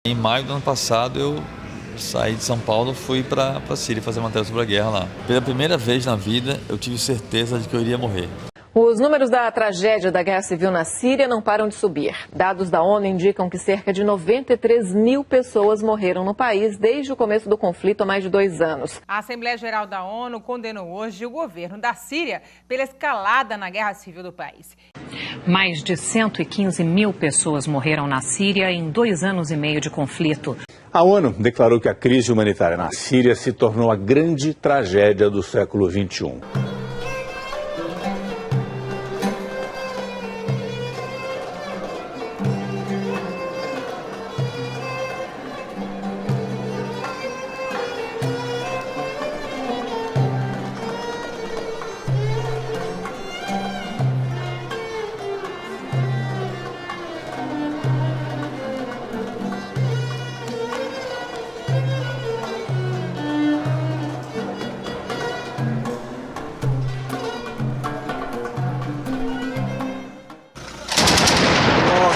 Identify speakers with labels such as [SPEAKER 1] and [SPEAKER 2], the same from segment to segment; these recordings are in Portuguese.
[SPEAKER 1] Em maio do ano passado eu saí de São Paulo, fui para a Síria fazer matéria sobre a guerra lá. Pela primeira vez na vida eu tive certeza de que eu iria morrer.
[SPEAKER 2] Os números da tragédia da guerra civil na Síria não param de subir. Dados da ONU indicam que cerca de 93 mil pessoas morreram no país desde o começo do conflito há mais de 2 anos.
[SPEAKER 3] A Assembleia Geral da ONU condenou hoje o governo da Síria pela escalada na guerra civil do país.
[SPEAKER 4] Mais de 115 mil pessoas morreram na Síria em 2 anos e meio de conflito.
[SPEAKER 5] A ONU declarou que a crise humanitária na Síria se tornou a grande tragédia do século XXI.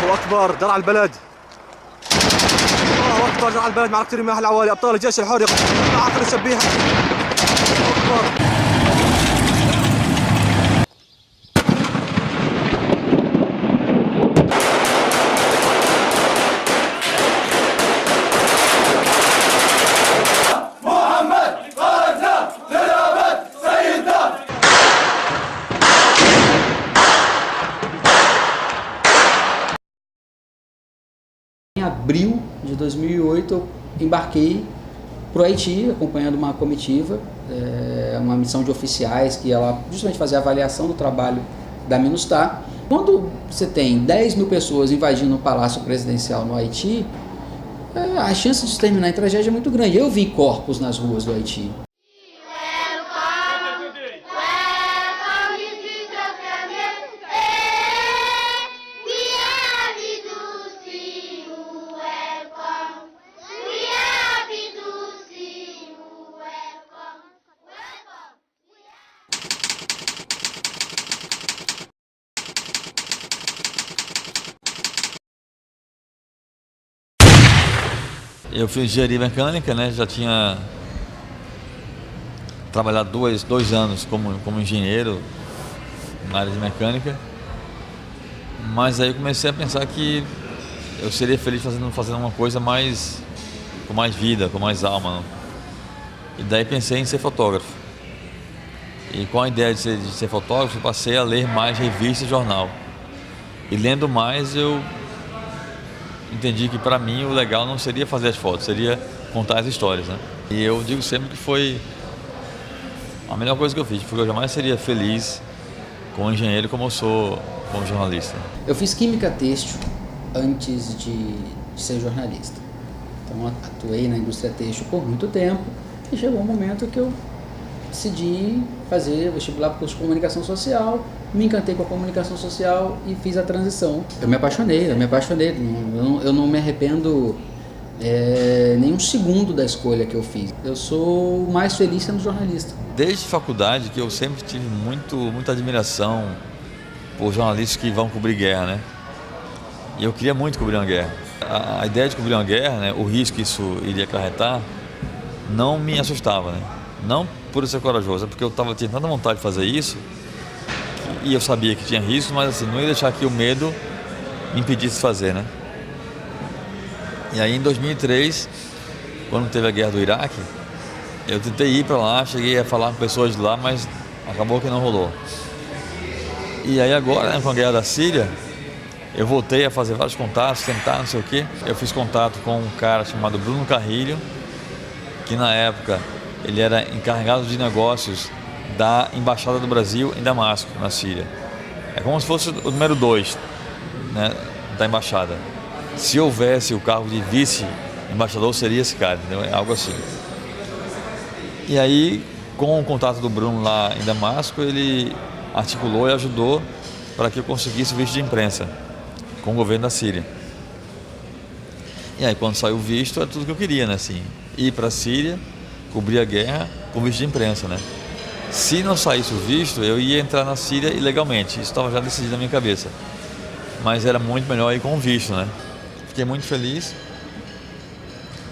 [SPEAKER 6] الله اكبر درع البلد. الله اكبر درع البلد معركة المياه العوالي ابطال الجيش الحر مع اخر الشبيحة. الله اكبر.
[SPEAKER 7] Em abril de 2008, eu embarquei para o Haiti, acompanhando uma comitiva, uma missão de oficiais que ela justamente fazia a avaliação do trabalho da MINUSTAH. Quando você tem 10 mil pessoas invadindo o Palácio Presidencial no Haiti, a chance de se terminar em tragédia é muito grande. Eu vi corpos nas ruas do Haiti.
[SPEAKER 1] Eu fiz engenharia mecânica, né? Já tinha trabalhado dois anos como engenheiro na área de mecânica, mas aí eu comecei a pensar que eu seria feliz fazendo uma coisa com mais vida, com mais alma. E daí pensei em ser fotógrafo. E com a ideia de ser fotógrafo, eu passei a ler mais revista e jornal. E lendo mais, eu entendi que para mim o legal não seria fazer as fotos, seria contar as histórias, né? E eu digo sempre que foi a melhor coisa que eu fiz, porque eu jamais seria feliz como engenheiro como eu sou como jornalista.
[SPEAKER 7] Eu fiz química têxtil antes de ser jornalista. Então atuei na indústria têxtil por muito tempo e chegou um momento que eu decidi fazer vestibular para o curso de comunicação social, me encantei com a comunicação social e fiz a transição. Eu me apaixonei, eu não me arrependo nem um segundo da escolha que eu fiz. Eu sou mais feliz sendo jornalista.
[SPEAKER 1] Desde faculdade que eu sempre tive muita admiração por jornalistas que vão cobrir guerra, né? E eu queria muito cobrir uma guerra. A ideia de cobrir uma guerra, né, o risco que isso iria acarretar, não me assustava, né? Não por ser corajoso, é porque eu tinha tanta vontade de fazer isso, e eu sabia que tinha risco, mas assim, não ia deixar que o medo me impedisse de fazer, né? E aí em 2003, quando teve a guerra do Iraque, eu tentei ir para lá, cheguei a falar com pessoas de lá, mas acabou que não rolou. E aí agora, né, com a guerra da Síria, eu voltei a fazer vários contatos, tentar, não sei o quê. Eu fiz contato com um cara chamado Bruno Carrilho, que na época ele era encarregado de negócios da Embaixada do Brasil em Damasco, na Síria. É como se fosse o número 2, né, da embaixada. Se houvesse o cargo de vice-embaixador, seria esse cara, entendeu? É algo assim. E aí, com o contato do Bruno lá em Damasco, ele articulou e ajudou para que eu conseguisse o visto de imprensa com o governo da Síria. E aí, quando saiu o visto, era tudo que eu queria, né? Assim, ir para a Síria, cobrir a guerra com visto de imprensa, né? Se não saísse o visto, eu ia entrar na Síria ilegalmente. Isso estava já decidido na minha cabeça. Mas era muito melhor ir com o visto, né? Fiquei muito feliz.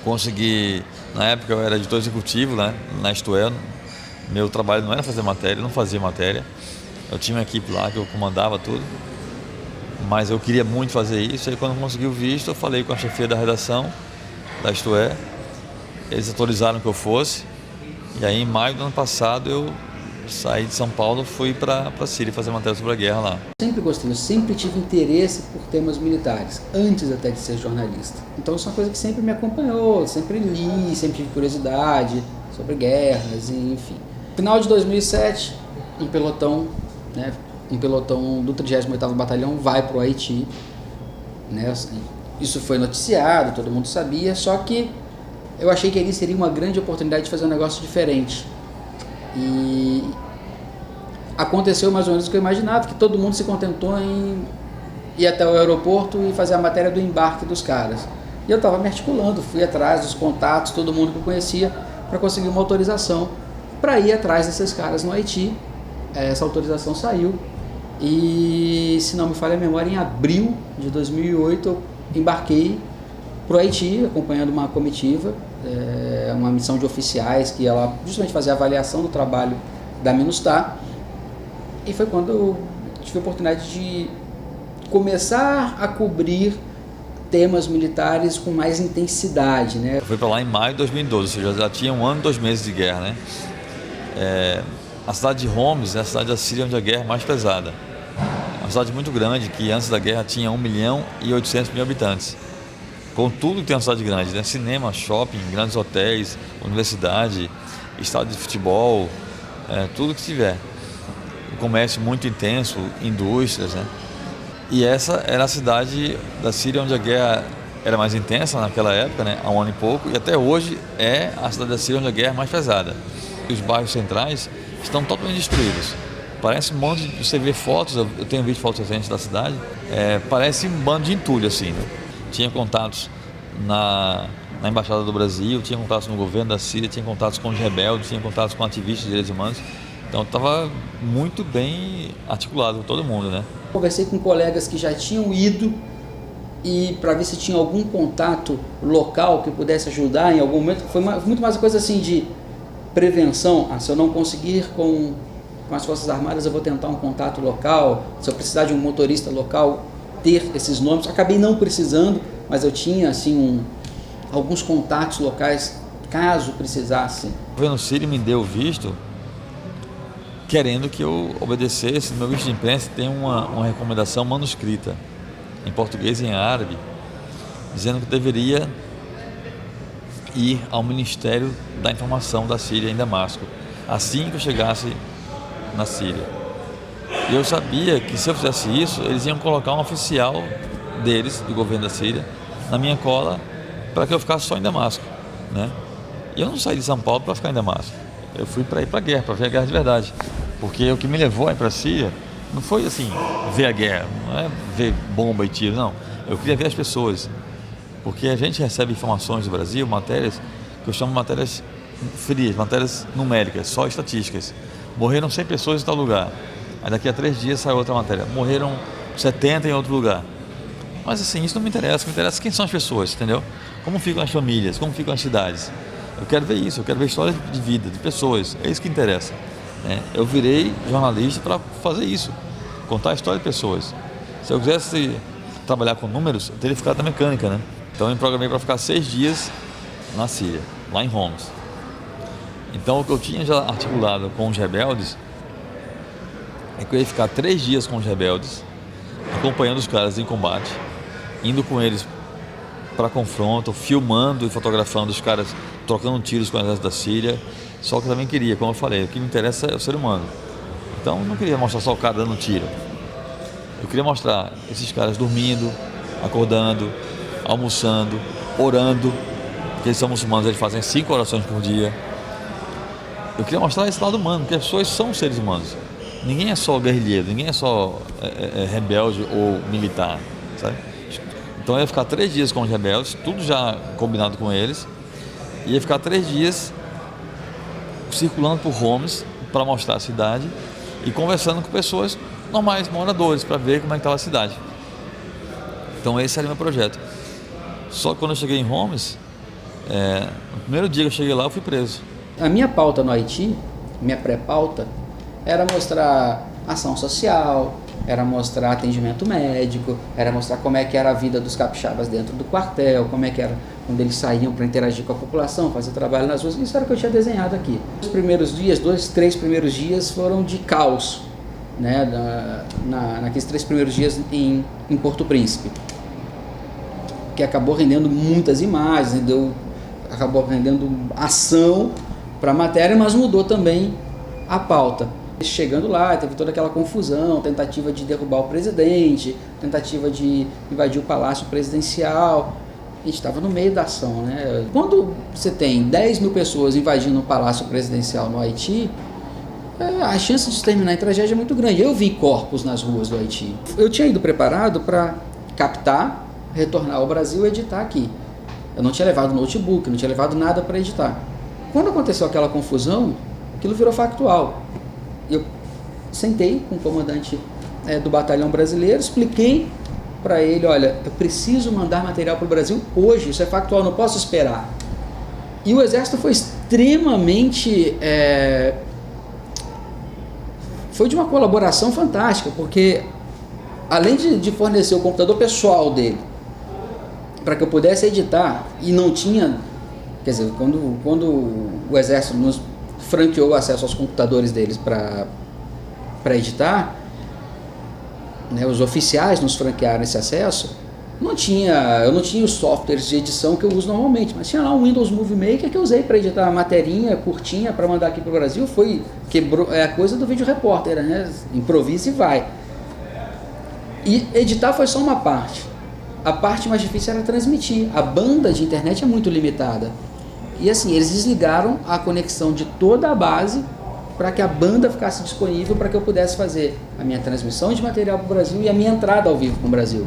[SPEAKER 1] consegui, na época eu era editor executivo, né, na Isto É. Meu trabalho não era fazer matéria, não fazia matéria. Eu tinha uma equipe lá que eu comandava tudo, mas eu queria muito fazer isso. E quando eu consegui o visto, eu falei com a chefia da redação da Isto É. Eles autorizaram que eu fosse. E aí, em maio do ano passado, eu saí de São Paulo, fui para a Síria fazer matéria sobre a guerra lá.
[SPEAKER 7] Sempre gostei, eu sempre tive interesse por temas militares, antes até de ser jornalista. Então isso é uma coisa que sempre me acompanhou, sempre li, sempre tive curiosidade sobre guerras, e, enfim. Final de 2007, um pelotão do 38º Batalhão vai para o Haiti. Né? Isso foi noticiado, todo mundo sabia, só que eu achei que ali seria uma grande oportunidade de fazer um negócio diferente. E aconteceu mais ou menos o que eu imaginava, que todo mundo se contentou em ir até o aeroporto e fazer a matéria do embarque dos caras. E eu estava me articulando, fui atrás dos contatos, todo mundo que eu conhecia, para conseguir uma autorização para ir atrás desses caras no Haiti. Essa autorização saiu e, se não me falha a memória, em abril de 2008 eu embarquei para o Haiti, acompanhando uma comitiva, uma missão de oficiais que ela justamente fazia a avaliação do trabalho da MINUSTAH, e foi quando eu tive a oportunidade de começar a cobrir temas militares com mais intensidade, né?
[SPEAKER 1] Eu fui para lá em maio de 2012, ou seja, já tinha 1 ano e 2 meses de guerra, né? A cidade de Homs é a cidade da Síria onde a guerra é mais pesada. É uma cidade muito grande, que antes da guerra tinha 1.800.000 habitantes. Com tudo que tem uma cidade grande, né? Cinema, shopping, grandes hotéis, universidade, estádio de futebol, tudo que tiver. O comércio muito intenso, indústrias, né? E essa era a cidade da Síria onde a guerra era mais intensa naquela época, né? Há 1 ano e pouco, e até hoje é a cidade da Síria onde a guerra é mais pesada. Os bairros centrais estão totalmente destruídos. Parece um monte de... Você vê fotos, eu tenho visto fotos recentes da cidade, parece um bando de entulho, assim, né? Tinha contatos na Embaixada do Brasil, tinha contatos no governo da Síria, tinha contatos com os rebeldes, tinha contatos com ativistas de direitos humanos. Então estava muito bem articulado com todo mundo, né?
[SPEAKER 7] Conversei com colegas que já tinham ido e para ver se tinha algum contato local que pudesse ajudar em algum momento. Foi muito mais uma coisa assim de prevenção. Se eu não conseguir com as Forças Armadas, eu vou tentar um contato local. Se eu precisar de um motorista local, ter esses nomes. Acabei não precisando, mas eu tinha assim alguns contatos locais caso precisasse.
[SPEAKER 1] O governo sírio me deu visto querendo que eu obedecesse. No meu visto de imprensa tem uma recomendação manuscrita em português e em árabe, dizendo que deveria ir ao Ministério da Informação da Síria em Damasco, assim que eu chegasse na Síria. E eu sabia que se eu fizesse isso, eles iam colocar um oficial deles, do governo da Síria, na minha cola, para que eu ficasse só em Damasco, né? E eu não saí de São Paulo para ficar em Damasco. Eu fui para ir para a guerra, para ver a guerra de verdade. Porque o que me levou a ir para a Síria não foi assim, ver a guerra, não é ver bomba e tiro, não. Eu queria ver as pessoas. Porque a gente recebe informações do Brasil, matérias que eu chamo de matérias frias, matérias numéricas, só estatísticas. Morreram 100 pessoas em tal lugar. Aí daqui a 3 dias sai outra matéria. Morreram 70 em outro lugar. Mas assim, isso não me interessa. Me interessa quem são as pessoas, entendeu? Como ficam as famílias, como ficam as cidades. Eu quero ver isso, eu quero ver histórias de vida, de pessoas. É isso que interessa. Eu virei jornalista para fazer isso, contar a história de pessoas. Se eu quisesse trabalhar com números, eu teria ficado na mecânica, né? Então eu me programei para ficar 6 dias na Síria, lá em Homs. Então o que eu tinha já articulado com os rebeldes é que eu ia ficar 3 dias com os rebeldes, acompanhando os caras em combate, indo com eles para confronto, filmando e fotografando os caras trocando tiros com o exército da Síria. Só que eu também queria, como eu falei, o que me interessa é o ser humano. Então eu não queria mostrar só o cara dando tiro. Eu queria mostrar esses caras dormindo, acordando, almoçando, orando, porque eles são muçulmanos, eles fazem 5 orações por dia. Eu queria mostrar esse lado humano, porque as pessoas são seres humanos. Ninguém é só guerrilheiro, ninguém é só rebelde ou militar, sabe? Então eu ia ficar 3 dias com os rebeldes, tudo já combinado com eles. Ia ficar 3 dias circulando por Homs para mostrar a cidade e conversando com pessoas normais, moradores, para ver como é que estava a cidade. Então esse era o meu projeto. Só que quando eu cheguei em Homs, No primeiro dia que eu cheguei lá, eu fui preso.
[SPEAKER 7] A minha pauta no Haiti, minha pré-pauta, era mostrar ação social, era mostrar atendimento médico, era mostrar como é que era a vida dos capixabas dentro do quartel, como é que era quando eles saíam para interagir com a população, fazer trabalho nas ruas. Isso era o que eu tinha desenhado aqui. Os primeiros dias, 3 primeiros dias foram de caos, né, naqueles 3 primeiros dias em Porto Príncipe, que acabou rendendo muitas imagens, acabou rendendo ação para a matéria, mas mudou também a pauta. Chegando lá, teve toda aquela confusão, tentativa de derrubar o presidente, tentativa de invadir o palácio presidencial. A gente estava no meio da ação, né? Quando você tem 10 mil pessoas invadindo o palácio presidencial no Haiti, a chance de terminar em tragédia é muito grande. Eu vi corpos nas ruas do Haiti. Eu tinha ido preparado para captar, retornar ao Brasil e editar aqui. Eu não tinha levado notebook, não tinha levado nada para editar. Quando aconteceu aquela confusão, aquilo virou factual. Eu sentei com o comandante do batalhão brasileiro, expliquei para ele, olha, eu preciso mandar material para o Brasil hoje, isso é factual, não posso esperar. E o Exército foi extremamente... foi de uma colaboração fantástica, porque além de fornecer o computador pessoal dele, para que eu pudesse editar, e não tinha... Quer dizer, quando o Exército nos franqueou o acesso aos computadores deles para editar, né, os oficiais nos franquearam esse acesso, eu não tinha os softwares de edição que eu uso normalmente, mas tinha lá um Windows Movie Maker que eu usei para editar a materinha curtinha para mandar aqui para o Brasil. Quebrou a coisa do vídeo repórter, né? Improvisa e vai. E editar foi só uma parte. A parte mais difícil era transmitir. A banda de internet é muito limitada. E assim, eles desligaram a conexão de toda a base para que a banda ficasse disponível para que eu pudesse fazer a minha transmissão de material para o Brasil e a minha entrada ao vivo com o Brasil.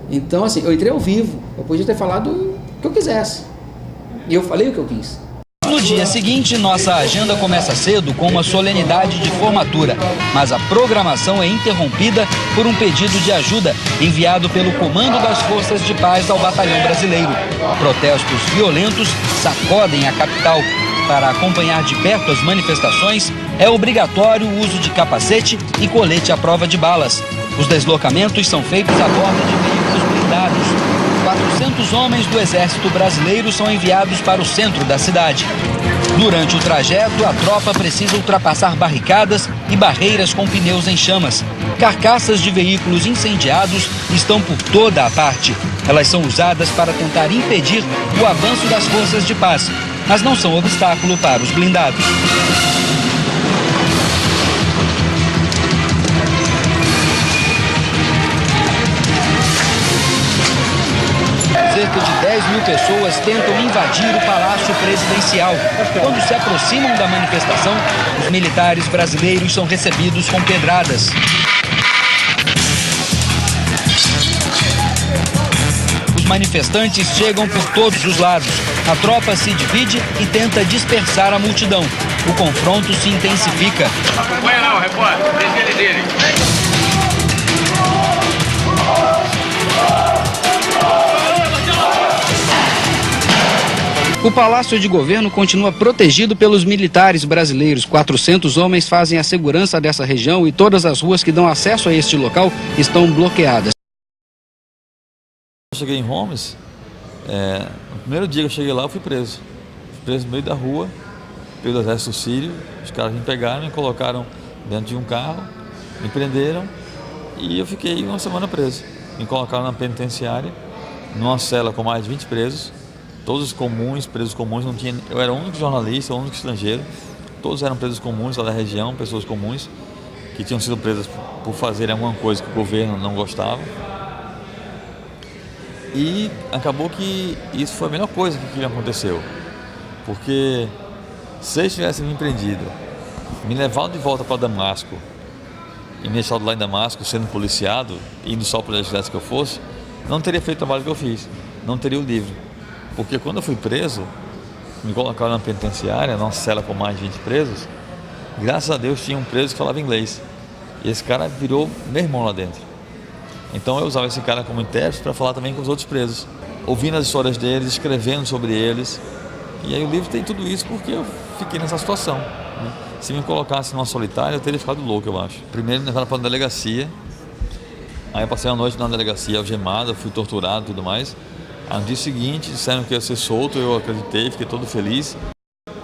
[SPEAKER 7] Então, assim, eu entrei ao vivo, eu podia ter falado o que eu quisesse. E eu falei o que eu quis.
[SPEAKER 8] No dia seguinte, nossa agenda começa cedo com uma solenidade de formatura, mas a programação é interrompida por um pedido de ajuda enviado pelo Comando das Forças de Paz ao Batalhão Brasileiro. Protestos violentos sacodem a capital. Para acompanhar de perto as manifestações, é obrigatório o uso de capacete e colete à prova de balas. Os deslocamentos são feitos a bordo de veículos blindados. 400 homens do Exército Brasileiro são enviados para o centro da cidade. Durante o trajeto, a tropa precisa ultrapassar barricadas e barreiras com pneus em chamas. Carcaças de veículos incendiados estão por toda a parte. Elas são usadas para tentar impedir o avanço das forças de paz, mas não são obstáculo para os blindados. Cerca de 10 mil pessoas tentam invadir o Palácio Presidencial. Quando se aproximam da manifestação, os militares brasileiros são recebidos com pedradas. Os manifestantes chegam por todos os lados. A tropa se divide e tenta dispersar a multidão. O confronto se intensifica.
[SPEAKER 9] Acompanha não, repórter. Deixa ele dele.
[SPEAKER 8] O Palácio de Governo continua protegido pelos militares brasileiros. 400 homens fazem a segurança dessa região e todas as ruas que dão acesso a este local estão bloqueadas.
[SPEAKER 1] Eu cheguei em Homs, no primeiro dia que eu cheguei lá eu fui preso. Fui preso no meio da rua, pelo exército sírio. Os caras me pegaram, me colocaram dentro de um carro, me prenderam e eu fiquei uma semana preso. Me colocaram na penitenciária, numa cela com mais de 20 presos. Todos comuns, presos comuns, não tinha, eu era o único jornalista, o único estrangeiro. Todos eram presos comuns lá da região, pessoas comuns, que tinham sido presas por fazerem alguma coisa que o governo não gostava. E acabou que isso foi a melhor coisa que aconteceu. Porque se eles tivessem me prendido, me levado de volta para Damasco, e me deixado lá em Damasco, sendo policiado, indo só para o exército que eu fosse, não teria feito o trabalho que eu fiz, não teria o livro. Porque quando eu fui preso, me colocaram na penitenciária, numa cela com mais de 20 presos, graças a Deus tinha um preso que falava inglês. E esse cara virou meu irmão lá dentro. Então eu usava esse cara como intérprete para falar também com os outros presos. ouvindo as histórias deles, escrevendo sobre eles. E aí o livro tem tudo isso porque eu fiquei nessa situação, né? Se me colocasse numa solitária, eu teria ficado louco, eu acho. Primeiro me levaram para uma delegacia, aí eu passei a noite na delegacia algemado, fui torturado e tudo mais. Aí no dia seguinte disseram que ia ser solto, eu acreditei, fiquei todo feliz.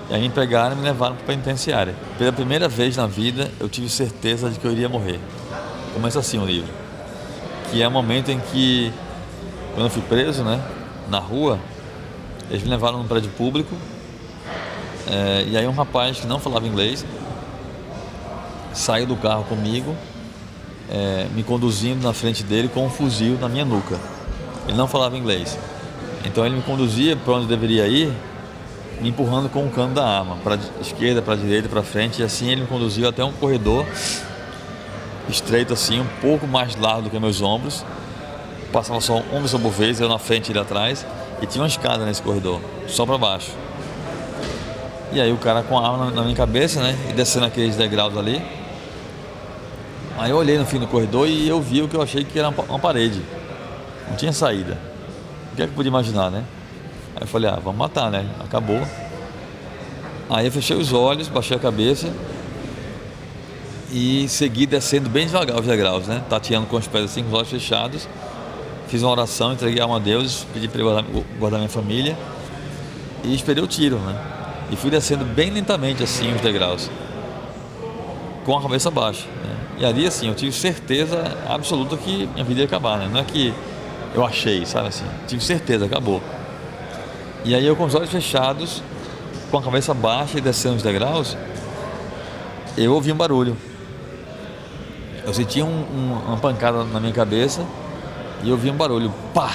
[SPEAKER 1] E aí me pegaram e me levaram para a penitenciária. Pela primeira vez na vida, eu tive certeza de que eu iria morrer. Começa assim o livro, que é o momento em que, quando eu fui preso, né, na rua, eles me levaram num prédio público, e aí um rapaz que não falava inglês saiu do carro comigo, me conduzindo na frente dele com um fuzil na minha nuca. Ele não falava inglês, então ele me conduzia para onde deveria ir, me empurrando com o cano da arma, para a esquerda, para a direita, para frente, e assim ele me conduziu até um corredor estreito assim, um pouco mais largo do que meus ombros. Passava só uma pessoa por vez, eu na frente e ele atrás, e tinha uma escada nesse corredor, só para baixo. E aí o cara com a arma na minha cabeça, né, e descendo aqueles degraus ali. Aí eu olhei no fim do corredor e eu vi o que eu achei que era uma parede, não tinha saída. O que é que eu podia imaginar, né? Aí eu falei, vamos matar, né? Acabou. Aí eu fechei os olhos, baixei a cabeça e segui descendo bem devagar os degraus, né? Tateando com os pés assim, com os olhos fechados. Fiz uma oração, entreguei a alma a Deus, pedi para ele guardar minha família e esperei o tiro, né? E fui descendo bem lentamente assim os degraus, com a cabeça baixa, né? E ali assim, eu tive certeza absoluta que minha vida ia acabar, né? Não é que eu achei, sabe assim? Tive certeza, acabou. E aí eu com os olhos fechados, com a cabeça baixa e descendo os degraus, eu ouvi um barulho. Eu senti uma pancada na minha cabeça e eu ouvi um barulho, pá!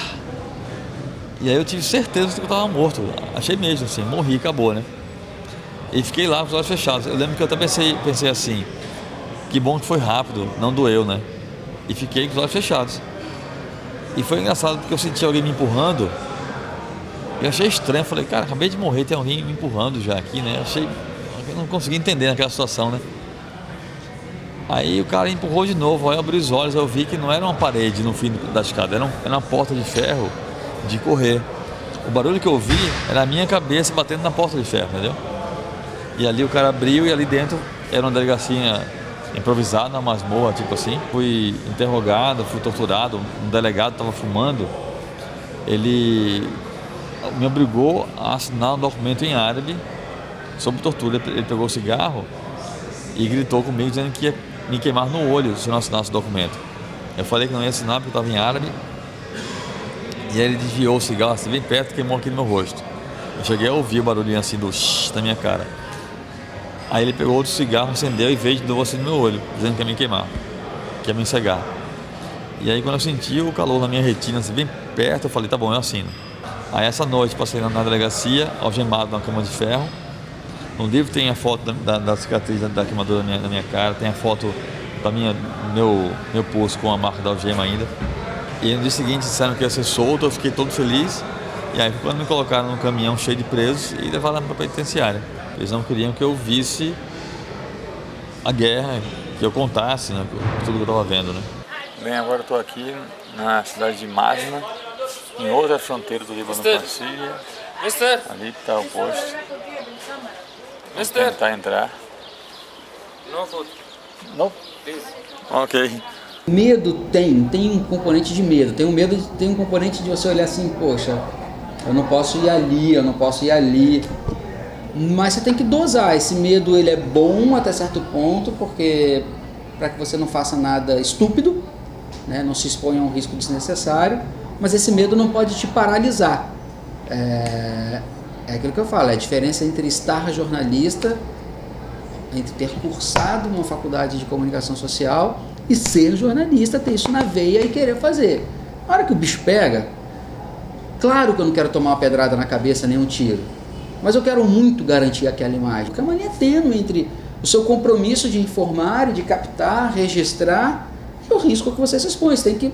[SPEAKER 1] E aí eu tive certeza que eu estava morto. Achei mesmo assim, morri, acabou, né? E fiquei lá com os olhos fechados. Eu lembro que eu até pensei assim, que bom que foi rápido, não doeu, né? E fiquei com os olhos fechados. E foi engraçado porque eu senti alguém me empurrando. Eu achei estranho, falei, cara, acabei de morrer, tem alguém me empurrando já aqui, né? Eu não consegui entender naquela situação, né? Aí o cara empurrou de novo, aí eu abri os olhos, eu vi que não era uma parede no fim da escada, era uma porta de ferro de correr. O barulho que eu ouvi era a minha cabeça batendo na porta de ferro, entendeu? E ali o cara abriu e ali dentro era uma delegacia improvisada, uma masmorra, tipo assim. Fui interrogado, fui torturado, um delegado estava fumando, ele me obrigou a assinar um documento em árabe sobre tortura. Ele pegou o cigarro e gritou comigo dizendo que ia me queimar no olho se eu não assinasse o documento. Eu falei que não ia assinar porque estava em árabe. E aí ele desviou o cigarro assim bem perto e queimou aqui no meu rosto. Eu cheguei a ouvir o barulhinho assim do shhh na minha cara. Aí ele pegou outro cigarro, acendeu e veio de novo assim no meu olho, dizendo que ia me queimar, que ia me cegar. E aí quando eu senti o calor na minha retina assim bem perto, eu falei, tá bom, eu assino. Aí essa noite passei na delegacia, algemado na cama de ferro. No livro tem a foto da cicatriz da queimadura na minha cara, tem a foto do meu pulso com a marca da algema ainda. E no dia seguinte disseram que ia ser solto, eu fiquei todo feliz. E aí quando me colocaram num caminhão cheio de presos e levaram para a penitenciária. Eles não queriam que eu visse a guerra, que eu contasse, né, tudo que eu estava vendo, né? Bem, agora eu estou aqui na cidade de Masna, em outra fronteira do Líbano com a Síria. Ali está o posto. Vou tentar entrar. Não? Ok.
[SPEAKER 7] Medo tem um componente de medo. Tem um componente de você olhar assim, poxa, eu não posso ir ali, eu não posso ir ali. Mas você tem que dosar. Esse medo, ele é bom até certo ponto, porque para que você não faça nada estúpido, né, não se exponha a um risco desnecessário. Mas esse medo não pode te paralisar. É aquilo que eu falo, é a diferença entre estar jornalista, entre ter cursado uma faculdade de comunicação social e ser jornalista, ter isso na veia e querer fazer. Na hora que o bicho pega, claro que eu não quero tomar uma pedrada na cabeça nem um tiro, mas eu quero muito garantir aquela imagem, porque é uma linha tênue entre o seu compromisso de informar, de captar, registrar e o risco que você se expõe. Você tem que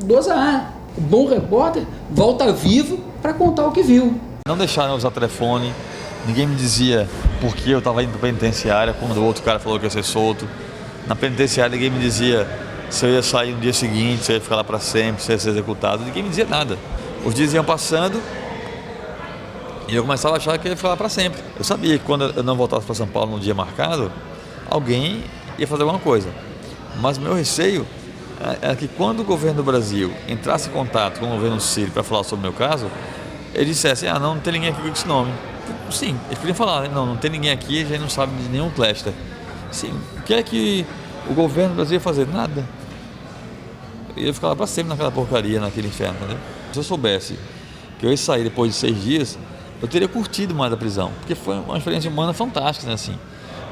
[SPEAKER 7] dosar. O bom repórter volta vivo para contar o que viu.
[SPEAKER 1] Não deixaram eu usar telefone, ninguém me dizia por que eu estava indo para a penitenciária quando o outro cara falou que ia ser solto. Na penitenciária ninguém me dizia se eu ia sair no dia seguinte, se eu ia ficar lá para sempre, se eu ia ser executado. Ninguém me dizia nada. Os dias iam passando e eu começava a achar que ia ficar lá para sempre. Eu sabia que quando eu não voltasse para São Paulo no dia marcado, alguém ia fazer alguma coisa. Mas o meu receio é que quando o governo do Brasil entrasse em contato com o governo sírio para falar sobre o meu caso, eles dissessem, não tem ninguém aqui com esse nome. Sim, eles podiam falar, né? Não tem ninguém aqui, a gente não sabe de nenhum cluster. Sim, o que é que o governo do Brasil ia fazer? Nada. Eu ia ficar lá para sempre naquela porcaria, naquele inferno, entendeu? Se eu soubesse que eu ia sair depois de 6 dias, eu teria curtido mais a prisão, porque foi uma experiência humana fantástica, né, assim.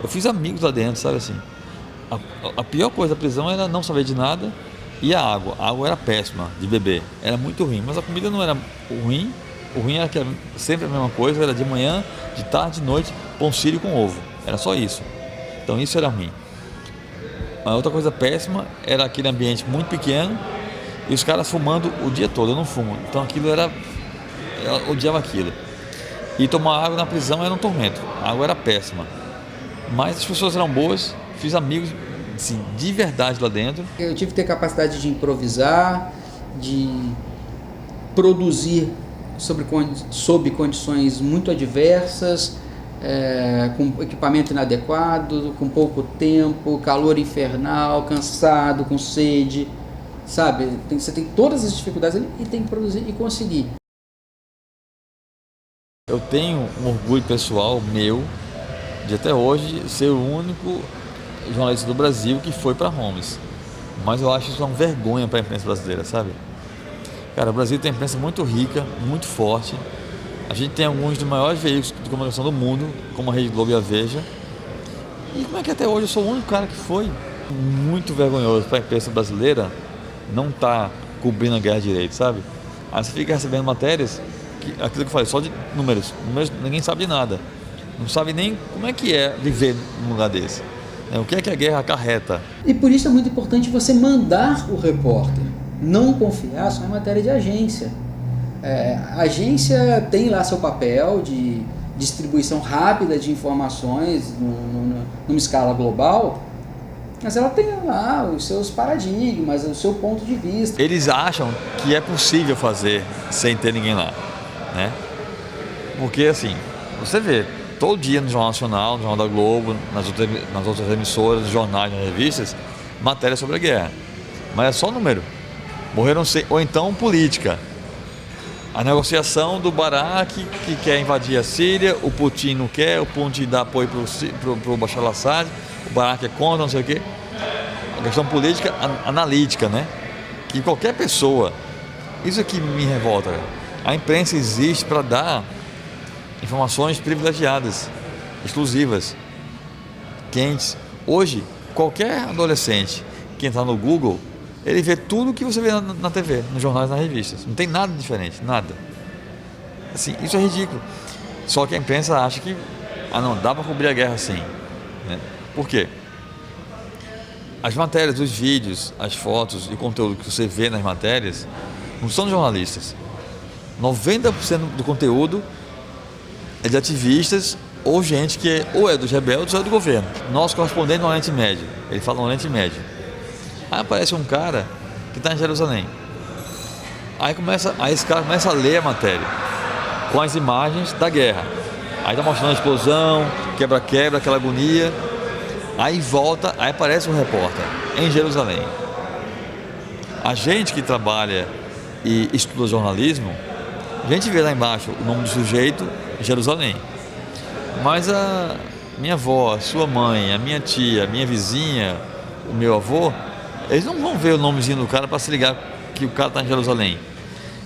[SPEAKER 1] Eu fiz amigos lá dentro, sabe, assim. A pior coisa da prisão era não saber de nada e a água. A água era péssima de beber, era muito ruim, mas a comida não era ruim. O ruim era que era sempre a mesma coisa, era de manhã, de tarde, de noite, pão sírio com ovo. Era só isso. Então isso era ruim. A outra coisa péssima era aquele ambiente muito pequeno e os caras fumando o dia todo. Eu não fumo, então aquilo era... Eu odiava aquilo. E tomar água na prisão era um tormento. A água era péssima. Mas as pessoas eram boas, fiz amigos assim, de verdade lá dentro.
[SPEAKER 7] Eu tive que ter capacidade de improvisar, de produzir sob condições muito adversas, com equipamento inadequado, com pouco tempo, calor infernal, cansado, com sede, sabe? Você tem todas as dificuldades ali e tem que produzir e conseguir.
[SPEAKER 1] Eu tenho um orgulho pessoal meu de até hoje ser o único jornalista do Brasil que foi para Homs. Mas eu acho isso uma vergonha para a imprensa brasileira, sabe? Cara, o Brasil tem uma imprensa muito rica, muito forte. A gente tem alguns dos maiores veículos de comunicação do mundo, como a Rede Globo e a Veja. E como é que até hoje eu sou o único cara que foi? Muito vergonhoso para a imprensa brasileira não estar cobrindo a guerra direito, sabe? Aí você fica recebendo matérias, aquilo que eu falei, só de números. Números ninguém sabe de nada. Não sabe nem como é que é viver num lugar desse. O que é que a guerra acarreta.
[SPEAKER 7] E por isso é muito importante você mandar o repórter. Não confiar só em matéria de agência. A agência tem lá seu papel de distribuição rápida de informações numa escala global, mas ela tem lá os seus paradigmas, o seu ponto de vista.
[SPEAKER 1] Eles acham que é possível fazer sem ter ninguém lá, né? Porque assim, você vê todo dia no Jornal Nacional, no Jornal da Globo, nas outras emissoras, jornais, nas revistas, matéria sobre a guerra. Mas é só número. Morreram 100, ou então política. A negociação do Barak que quer invadir a Síria, o Putin não quer, o Putin dá apoio para o Bashar al-Assad, o Barak é contra, não sei o quê. A questão política analítica, né? Que qualquer pessoa, isso aqui me revolta. A imprensa existe para dar informações privilegiadas, exclusivas, quentes. Hoje, qualquer adolescente que entrar no Google, ele vê tudo o que você vê na TV, nos jornais, nas revistas. Não tem nada diferente, nada. Assim, isso é ridículo. Só que a imprensa acha que não, dá para cobrir a guerra assim, né? Por quê? As matérias, os vídeos, as fotos e o conteúdo que você vê nas matérias não são de jornalistas. 90% do conteúdo é de ativistas ou gente que ou é dos rebeldes ou é do governo. Nosso correspondente no Oriente Médio, ele fala no Oriente Médio. Aí aparece um cara que está em Jerusalém. Aí esse cara começa a ler a matéria com as imagens da guerra. Aí está mostrando a explosão, quebra-quebra, aquela agonia. Aí volta, aí aparece um repórter em Jerusalém. A gente que trabalha e estuda jornalismo, a gente vê lá embaixo o nome do sujeito, Jerusalém. Mas a minha avó, a sua mãe, a minha tia, a minha vizinha, o meu avô, eles não vão ver o nomezinho do cara para se ligar que o cara está em Jerusalém.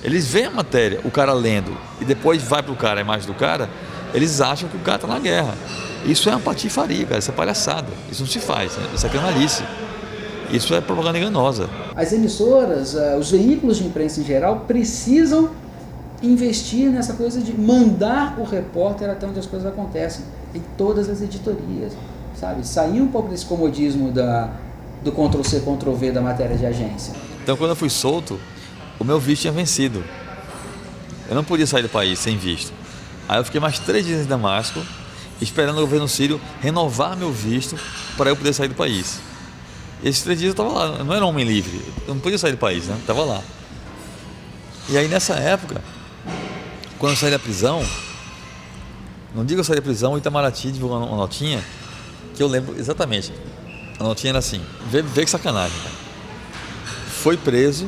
[SPEAKER 1] Eles veem a matéria, o cara lendo, e depois vai para o cara, a imagem do cara, eles acham que o cara está na guerra. Isso é uma patifaria, cara, isso é palhaçada. Isso não se faz, né? Isso é canalice. Isso é propaganda enganosa.
[SPEAKER 7] As emissoras, os veículos de imprensa em geral precisam investir nessa coisa de mandar o repórter até onde as coisas acontecem, em todas as editorias, sabe? Sair um pouco desse comodismo do Ctrl-C, Ctrl-V da matéria de agência.
[SPEAKER 1] Então, quando eu fui solto, o meu visto tinha vencido. Eu não podia sair do país sem visto. Aí eu fiquei mais 3 dias em Damasco, esperando o governo sírio renovar meu visto para eu poder sair do país. E esses 3 dias eu estava lá, eu não era homem livre, eu não podia sair do país, né? Estava lá. E aí nessa época, quando eu saí da prisão, não digo eu saí da prisão, o Itamaraty divulgou uma notinha que eu lembro exatamente. A notinha era assim, vê que sacanagem, cara. Foi preso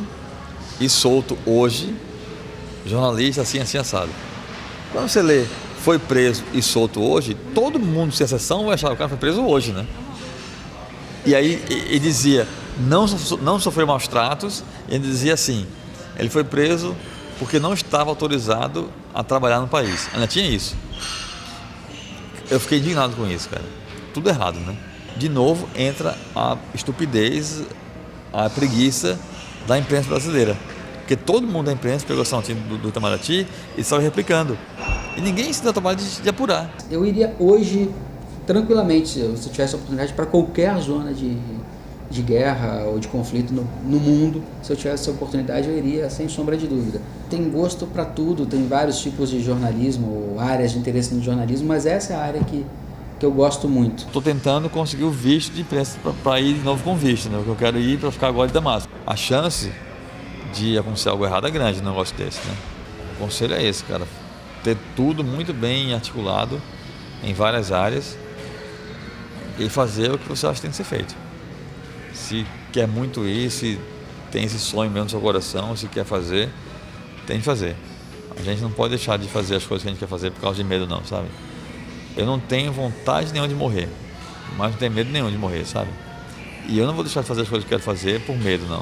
[SPEAKER 1] e solto hoje, jornalista assim assado. Quando você lê, foi preso e solto hoje, todo mundo, sem exceção, vai achar que o cara foi preso hoje, né? E aí ele dizia, não sofreu maus tratos, ele dizia assim, ele foi preso porque não estava autorizado a trabalhar no país. Ainda tinha isso. Eu fiquei indignado com isso, cara. Tudo errado, né? De novo entra a estupidez, a preguiça da imprensa brasileira. Porque todo mundo da imprensa pegou essa notinha do Itamaraty e estava replicando. E ninguém se deu trabalho de apurar.
[SPEAKER 7] Eu iria hoje, tranquilamente, se eu tivesse a oportunidade, para qualquer zona de guerra ou de conflito no mundo, se eu tivesse essa oportunidade, eu iria, sem sombra de dúvida. Tem gosto para tudo, tem vários tipos de jornalismo, áreas de interesse no jornalismo, mas essa é a área que eu gosto muito.
[SPEAKER 1] Estou tentando conseguir o visto de imprensa para ir de novo com visto, né? Porque eu quero ir para ficar agora de Damasco. A chance de acontecer algo errado é grande num negócio desse, né? O conselho é esse, cara. Ter tudo muito bem articulado em várias áreas e fazer o que você acha que tem que ser feito. Se quer muito ir, se tem esse sonho mesmo no seu coração, se quer fazer, tem que fazer. A gente não pode deixar de fazer as coisas que a gente quer fazer por causa de medo não, sabe? Eu não tenho vontade nenhuma de morrer, mas não tenho medo nenhum de morrer, sabe? E eu não vou deixar de fazer as coisas que eu quero fazer por medo, não.